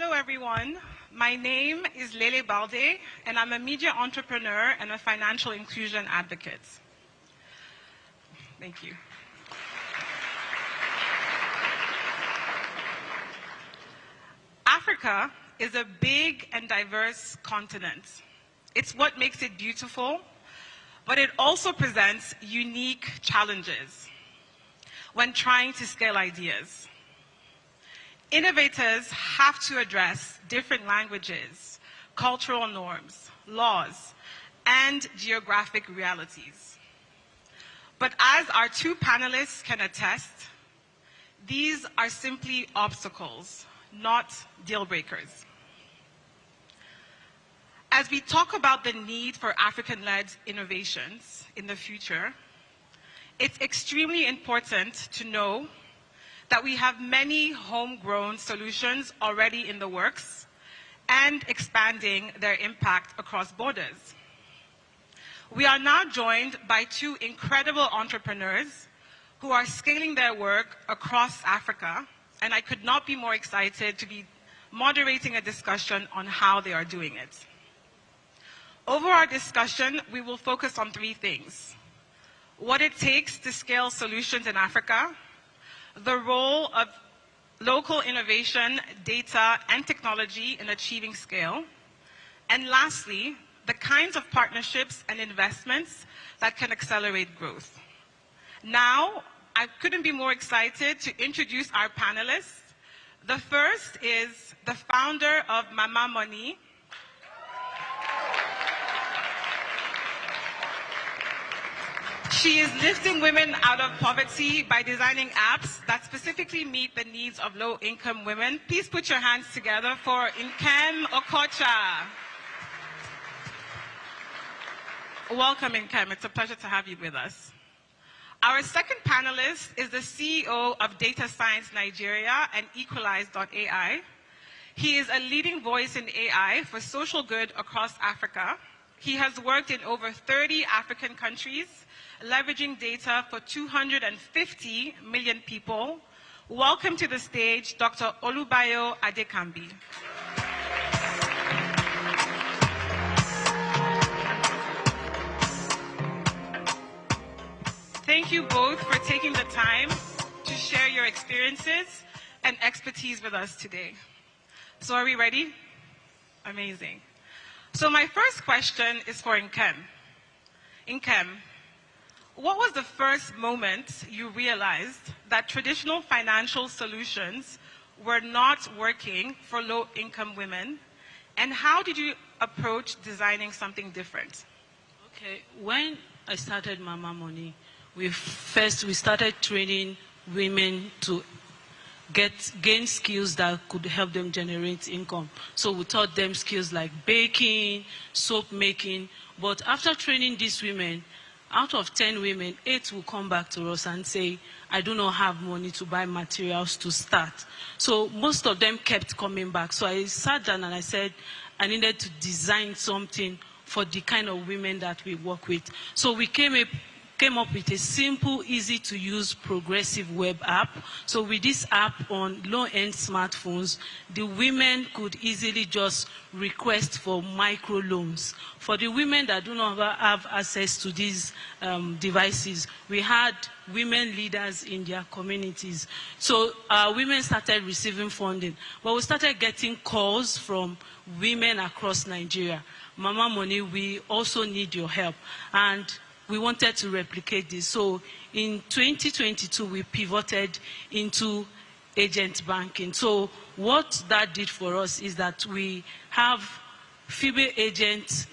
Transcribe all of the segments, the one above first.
Hello, everyone. My name is Lele Balde, and I'm a media entrepreneur and a financial inclusion advocate. Thank you. Africa is a big and diverse continent. It's what makes it beautiful, but it also presents unique challenges when trying to scale ideas. Innovators have to address different languages, cultural norms, laws, and geographic realities. But as our two panelists can attest, these are simply obstacles, not deal breakers. As we talk about the need for African-led innovations in the future, it's extremely important to know that we have many homegrown solutions already in the works and expanding their impact across borders. We are now joined by two incredible entrepreneurs who are scaling their work across Africa, and I could not be more excited to be moderating a discussion on how they are doing it. Over our discussion, we will focus on three things: what it takes to scale solutions in Africa, the role of local innovation, data, and technology in achieving scale, and lastly, the kinds of partnerships and investments that can accelerate growth. Now, I couldn't be more excited to introduce our panelists. The first is the founder of Mama Money. She is lifting women out of poverty by designing apps that specifically meet the needs of low-income women. Please put your hands together for Nkem Okocha. Welcome, Nkem. It's a pleasure to have you with us. Our second panelist is the CEO of Data Science Nigeria and Equalize.ai. He is a leading voice in AI for social good across Africa. He has worked in over 30 African countries, leveraging data for 250 million people. Welcome to the stage, Dr. Bayo Adekanmbi. Thank you both for taking the time to share your experiences and expertise with us today. So are we ready? Amazing. So my first question is for Nkem. Nkem, what was the first moment you realized that traditional financial solutions were not working for low-income women, and how did you approach designing something different? Okay, when I started Mama Money, we started training women to gain skills that could help them generate income. So we taught them skills like baking, soap making, but after training these women, out of 10 women, 8 will come back to us and say, I do not have money to buy materials to start. So most of them kept coming back. So I sat down and I said, I needed to design something for the kind of women that we work with. So we came up with a simple, easy-to-use progressive web app. So with this app on low-end smartphones, the women could easily just request for microloans. For the women that do not have access to these devices, we had women leaders in their communities. So women started receiving funding. But we started getting calls from women across Nigeria. Mama Money, we also need your help. And we wanted to replicate this. So in 2022, we pivoted into agent banking. So what that did for us is that we have female agents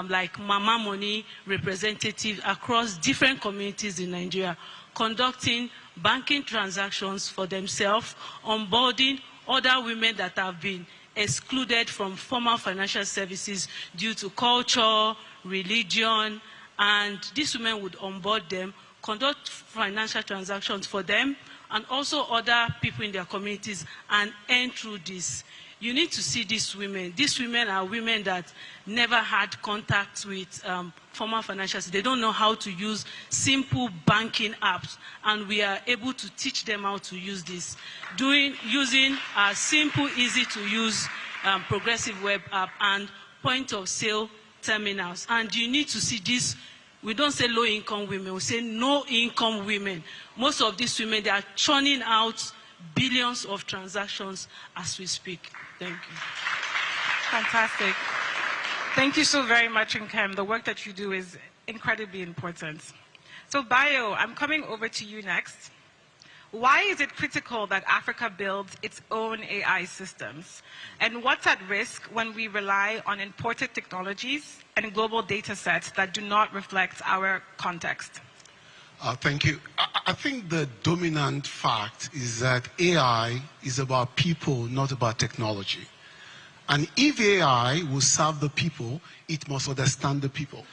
like Mama Money representatives across different communities in Nigeria, conducting banking transactions for themselves, onboarding other women that have been excluded from formal financial services due to culture, religion, and these women would onboard them, conduct financial transactions for them, and also other people in their communities and earn through this. You need to see these women. These women are women that never had contact with formal financial systems. They don't know how to use simple banking apps, and we are able to teach them how to use this. Using a simple, easy to use progressive web app and point of sale terminals. And you need to see this. We don't say low income women, we say no income women. Most of these women, they are churning out billions of transactions as we speak. Thank you. Fantastic. Thank you so very much, Nkem. The work that you do is incredibly important. So Bayo, I'm coming over to you next. Why is it critical that Africa builds its own AI systems? And what's at risk when we rely on imported technologies and global data sets that do not reflect our context? Thank you. I think the dominant fact is that AI is about people, not about technology. And if AI will serve the people, it must understand the people.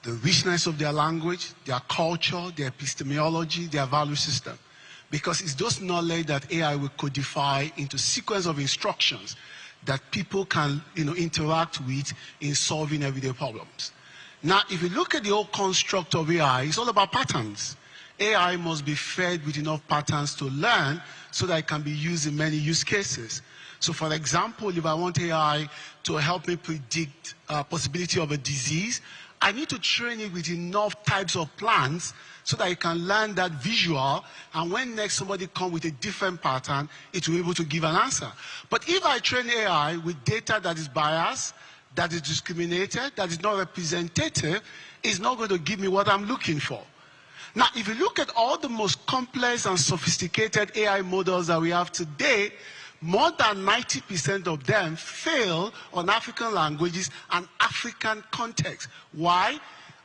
The richness of their language, their culture, their epistemology, their value system. Because it's those knowledge that AI will codify into sequence of instructions that people can interact with in solving everyday problems. Now, if you look at the whole construct of AI, it's all about patterns. AI must be fed with enough patterns to learn so that it can be used in many use cases. So, for example, if I want AI to help me predict possibility of a disease, I need to train it with enough types of plants so that it can learn that visual, and when next somebody comes with a different pattern, it will be able to give an answer. But if I train AI with data that is biased, that is discriminated, that is not representative, is not going to give me what I'm looking for. Now, if you look at all the most complex and sophisticated AI models that we have today, more than 90% of them fail on African languages and African context. Why?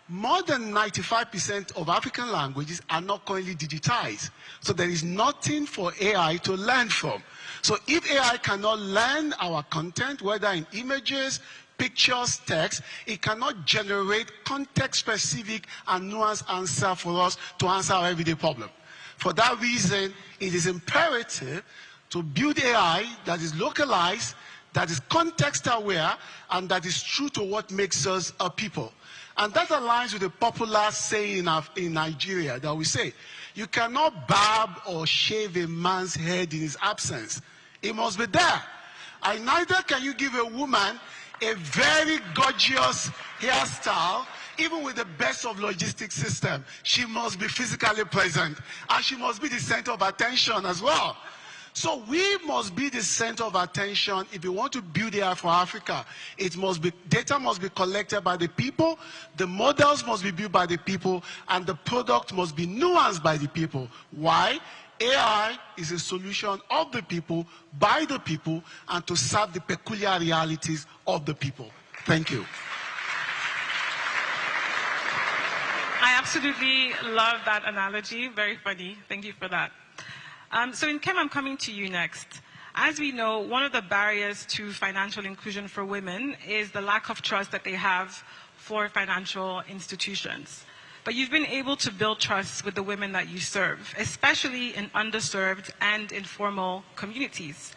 More than 95% of African languages are not currently digitized. So there is nothing for AI to learn from. So if AI cannot learn our content, whether in images, pictures, text, it cannot generate context-specific and nuanced answer for us to answer our everyday problem. For that reason, it is imperative to build AI that is localized, that is context-aware, and that is true to what makes us a people. And that aligns with a popular saying in Nigeria that we say, you cannot barb or shave a man's head in his absence. It must be there. And neither can you give a woman a very gorgeous hairstyle, even with the best of logistics system. She must be physically present, and she must be the center of attention as well. So we must be the center of attention if we want to build AI for Africa. Data must be collected by the people, the models must be built by the people, and the product must be nuanced by the people. Why? AI is a solution of the people, by the people, and to serve the peculiar realities of the people. Thank you. I absolutely love that analogy. Very funny. Thank you for that. So Nkem, I'm coming to you next. As we know, one of the barriers to financial inclusion for women is the lack of trust that they have for financial institutions. But you've been able to build trust with the women that you serve, especially in underserved and informal communities.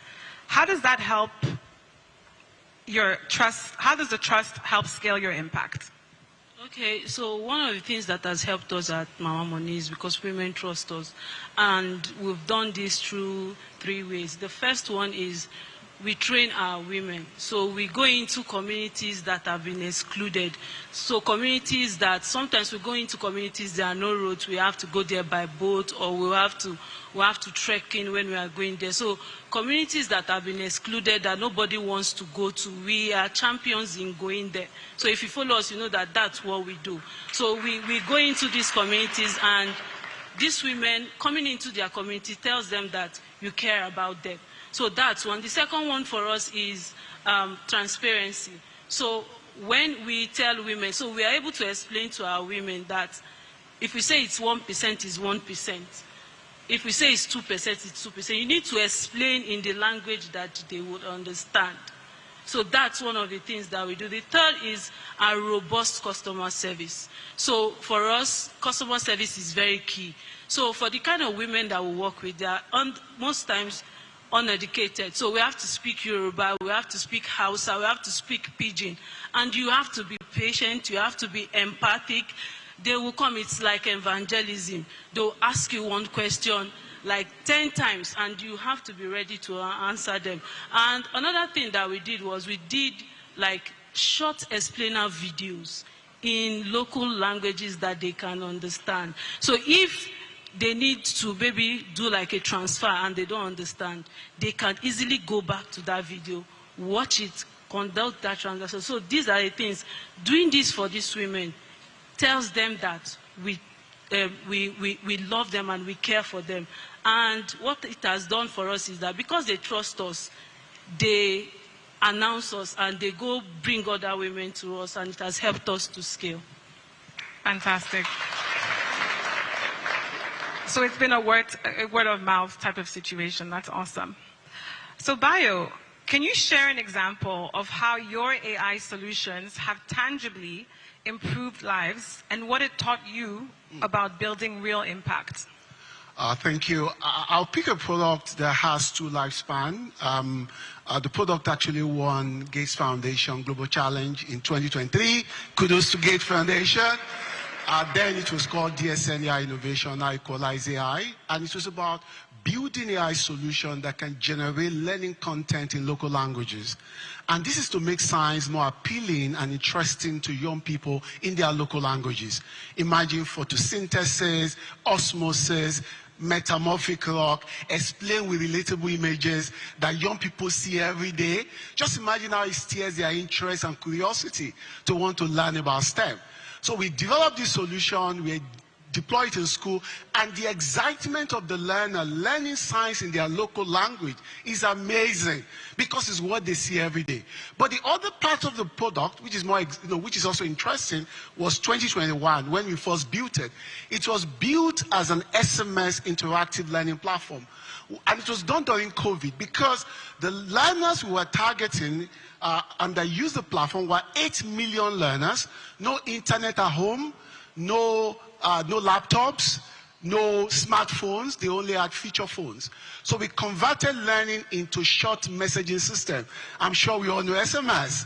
How does that help your trust? How does the trust help scale your impact? Okay, so one of the things that has helped us at Mama Money is because women trust us. And we've done this through 3 ways. The first one is we train our women. So we go into communities that have been excluded. So communities that sometimes we go into communities, there are no roads, we have to go there by boat, or we have to trek in when we are going there. So communities that have been excluded, that nobody wants to go to, we are champions in going there. So if you follow us, you know that that's what we do. So we go into these communities, and these women coming into their community tells them that you care about them. So that's one. The second one for us is transparency. So when we tell women, so we are able to explain to our women that if we say it's 1%, it's 1%. If we say it's 2%, it's 2%. You need to explain in the language that they would understand. So that's one of the things that we do. The third is our robust customer service. So for us, customer service is very key. So for the kind of women that we work with, they are most times uneducated. So we have to speak Yoruba, we have to speak Hausa, we have to speak Pidgin. And you have to be patient, you have to be empathic. They will come, it's like evangelism. They'll ask you one question like 10 times, and you have to be ready to answer them. And another thing that we did was we did like short explainer videos in local languages that they can understand. So if they need to maybe do like a transfer and they don't understand, they can easily go back to that video, watch it, conduct that transaction. So these are the things. Doing this for these women tells them that we love them and we care for them. And what it has done for us is that because they trust us, they announce us and they go bring other women to us, and it has helped us to scale. Fantastic. So it's been a word of mouth type of situation. That's awesome. So Bayo, can you share an example of how your AI solutions have tangibly improved lives and what it taught you about building real impact? Thank you. I'll pick a product that has 2 lifespans. The product actually won Gates Foundation Global Challenge in 2023. Kudos to Gates Foundation. Then it was called DSN AI Innovation, now Equalize AI. And it was about building AI solution that can generate learning content in local languages. And this is to make science more appealing and interesting to young people in their local languages. Imagine photosynthesis, osmosis, metamorphic rock, explain with relatable images that young people see every day. Just imagine how it stirs their interest and curiosity to want to learn about STEM. So we developed this solution, we deploy it in school, and the excitement of the learner learning science in their local language is amazing because it's what they see every day. But the other part of the product, which is more, which is also interesting, was 2021 when we first built it. It was built as an SMS interactive learning platform, and it was done during COVID because the learners we were targeting and that used the platform were 8 million learners, no internet at home, no laptops, no smartphones, they only had feature phones. So we converted learning into short messaging system. I'm sure we all know SMS.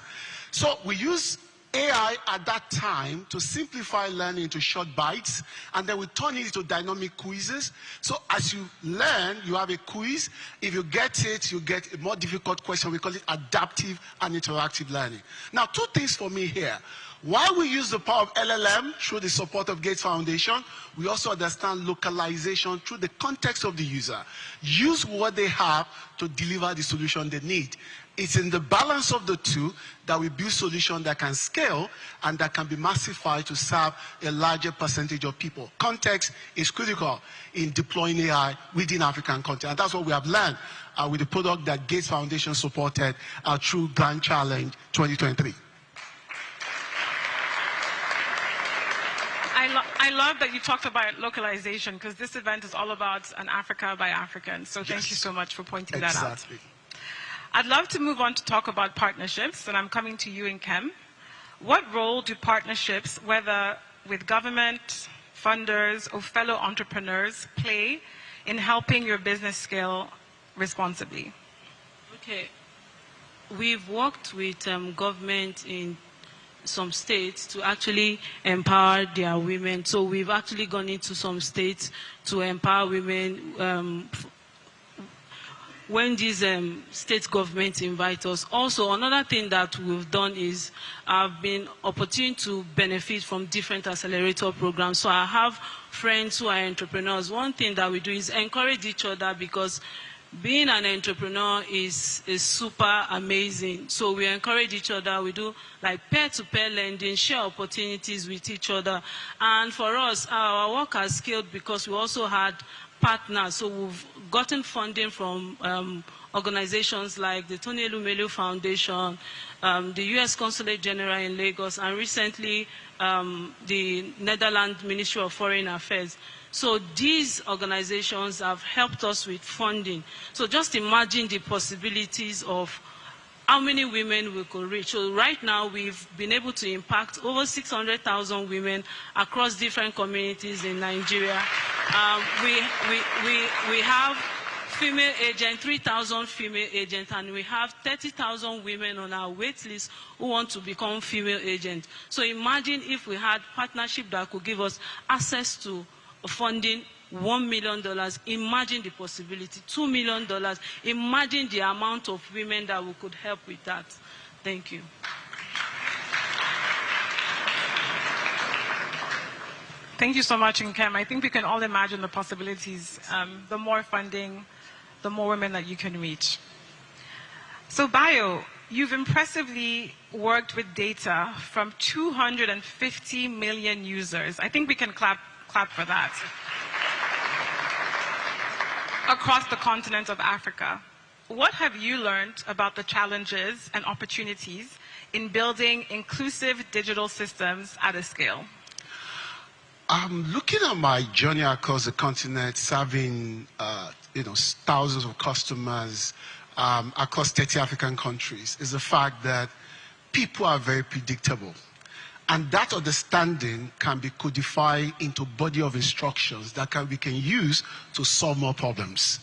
So we use AI at that time to simplify learning into short bites, and then we turn it into dynamic quizzes. So as you learn, you have a quiz. If you get it, you get a more difficult question. We call it adaptive and interactive learning. Now, 2 things for me here. While we use the power of LLM through the support of Gates Foundation, we also understand localization through the context of the user. Use what they have to deliver the solution they need. It's in the balance of the 2 that we build solutions that can scale and that can be massified to serve a larger percentage of people. Context is critical in deploying AI within African context. And that's what we have learned with the product that Gates Foundation supported through Grand Challenge 2023. I love that you talked about localization because this event is all about an Africa by Africans. So thank you so much for pointing that out. I'd love to move on to talk about partnerships, and I'm coming to you, Nkem. What role do partnerships, whether with government, funders, or fellow entrepreneurs, play in helping your business scale responsibly? Okay. We've worked with government in some states to actually empower their women. So we've actually gone into some states to empower women when these state governments invite us. Also, another thing that we've done is I've been opportune to benefit from different accelerator programs. So I have friends who are entrepreneurs. One thing that we do is encourage each other because being an entrepreneur is super amazing. So we encourage each other. We do like peer-to-peer lending, share opportunities with each other. And for us, our work has scaled because we also had partners. So we've gotten funding from organizations like the Tony Elumelu Foundation, the U.S. Consulate General in Lagos, and recently the Netherlands Ministry of Foreign Affairs. So these organizations have helped us with funding. So just imagine the possibilities of how many women we could reach. So right now, we've been able to impact over 600,000 women across different communities in Nigeria. We have female agents, 3,000 female agents, and we have 30,000 women on our wait list who want to become female agents. So imagine if we had partnership that could give us access to funding $1 million. Imagine the possibility. $2 million. Imagine the amount of women that we could help with that. Thank you. Thank you so much, Nkem. I think we can all imagine the possibilities. The more funding, the more women that you can reach. So, Bayo, you've impressively worked with data from 250 million users. I think we can clap for that. Across the continent of Africa. What have you learned about the challenges and opportunities in building inclusive digital systems at a scale? Looking at my journey across the continent, serving thousands of customers across 30 African countries, is the fact that people are very predictable. And that understanding can be codified into a body of instructions that we can use to solve more problems.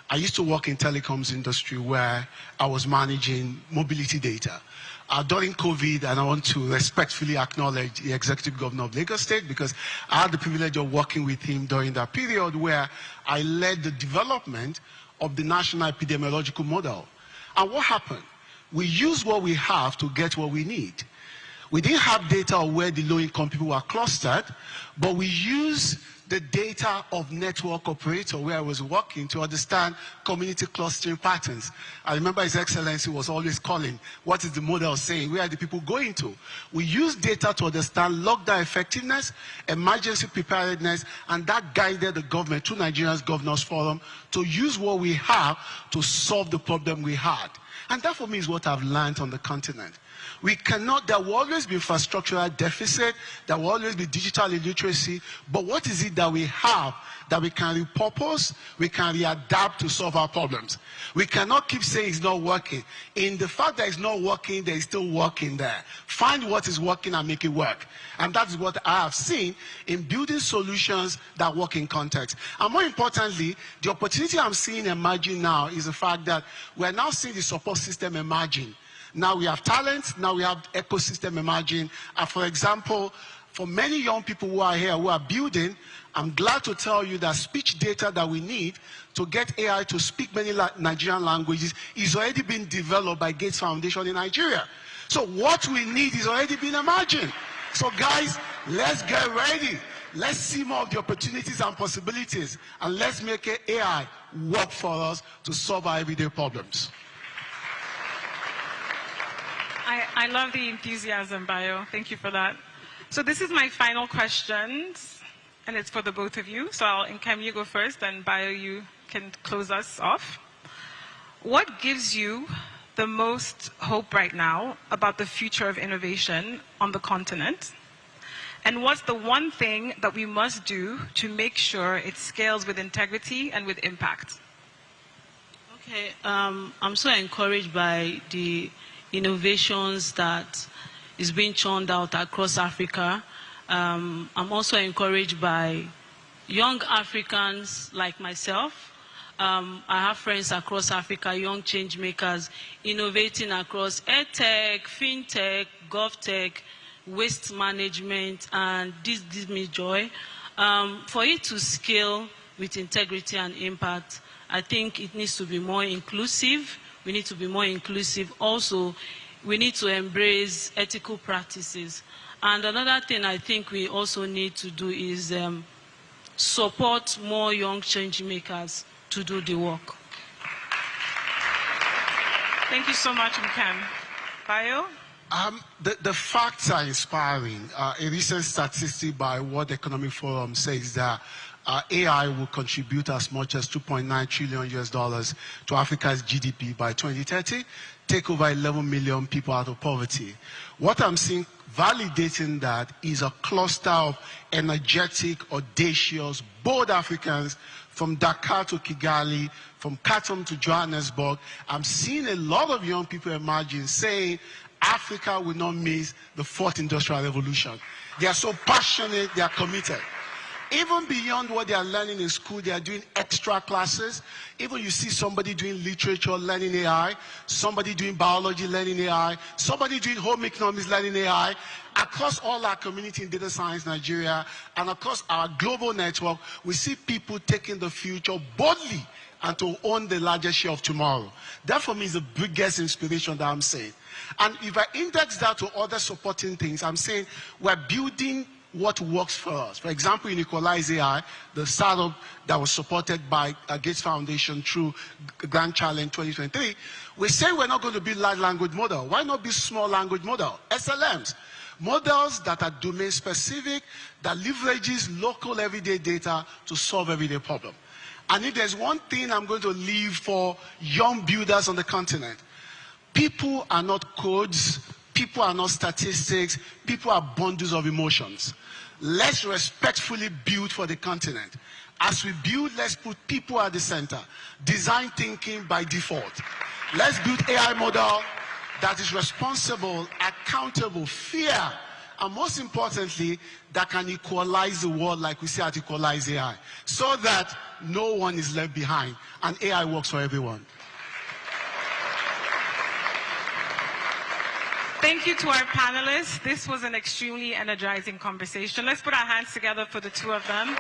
I used to work in telecoms industry where I was managing mobility data. During COVID, and I want to respectfully acknowledge the Executive Governor of Lagos State because I had the privilege of working with him during that period where I led the development of the National Epidemiological Model. And what happened? We used what we have to get what we need. We didn't have data of where the low-income people were clustered, but we used the data of network operator where I was working to understand community clustering patterns. I remember His Excellency was always calling, what is the model saying? Where are the people going to? We use data to understand lockdown effectiveness, emergency preparedness, and that guided the government through Nigeria's Governors Forum to use what we have to solve the problem we had. And that for me is what I've learned on the continent. There will always be infrastructural deficit, there will always be digital illiteracy, but what is it that we have that we can repurpose, we can readapt to solve our problems? We cannot keep saying it's not working. In the fact that it's not working, there is still working there. Find what is working and make it work. And that is what I have seen in building solutions that work in context. And more importantly, the opportunity I'm seeing emerging now is the fact that we're now seeing the support system emerging. Now we have talent, now we have ecosystem emerging. And for example, for many young people who are here, who are building, I'm glad to tell you that speech data that we need to get AI to speak many Nigerian languages is already being developed by Gates Foundation in Nigeria. So what we need is already being emerging. So guys, let's get ready. Let's see more of the opportunities and possibilities, and let's make AI work for us to solve our everyday problems. I love the enthusiasm, Bayo. Thank you for that. So this is my final questions, and it's for the both of you. So Nkem, you go first, and Bayo, you can close us off. What gives you the most hope right now about the future of innovation on the continent? And what's the one thing that we must do to make sure it scales with integrity and with impact? Okay, I'm so encouraged by the innovations that is being churned out across Africa. I'm also encouraged by young Africans like myself. I have friends across Africa, young change makers, innovating across edtech, fintech, govtech, waste management, and this gives me joy. For it to scale with integrity and impact, I think it needs to be more inclusive. We need to be more inclusive. Also, we need to embrace ethical practices. And another thing I think we also need to do is support more young change makers to do the work. Thank you so much, Nkem. Bayo? The facts are inspiring. A recent statistic by World Economic Forum says that AI will contribute as much as $2.9 trillion to Africa's GDP by 2030, take over 11 million people out of poverty. What I'm seeing validating that is a cluster of energetic, audacious, bold Africans from Dakar to Kigali, from Khartoum to Johannesburg. I'm seeing a lot of young people emerging saying Africa will not miss the fourth industrial revolution. They are so passionate, they are committed. Even beyond what they are learning in school, they are doing extra classes. Even you see somebody doing literature, learning AI, somebody doing biology, learning AI, somebody doing home economics, learning AI. Across all our community in data science Nigeria and across our global network, we see people taking the future boldly and to own the largest share of tomorrow. That for me is the biggest inspiration that I'm saying. And if I index that to other supporting things, I'm saying we're building what works for us. For example, in Equalize AI, the startup that was supported by Gates Foundation through Grand Challenge 2023, we say we're not going to build large language model. Why not build small language model, SLMs? Models that are domain specific, that leverages local everyday data to solve everyday problem. And if there's one thing I'm going to leave for young builders on the continent, people are not codes, people are not statistics, people are bundles of emotions. Let's respectfully build for the continent. As we build, let's put people at the center. Design thinking by default. Let's build AI model that is responsible, accountable, fair, and most importantly, that can equalize the world like we see at Equalize AI, so that no one is left behind and AI works for everyone. Thank you to our panelists. This was an extremely energizing conversation. Let's put our hands together for the two of them.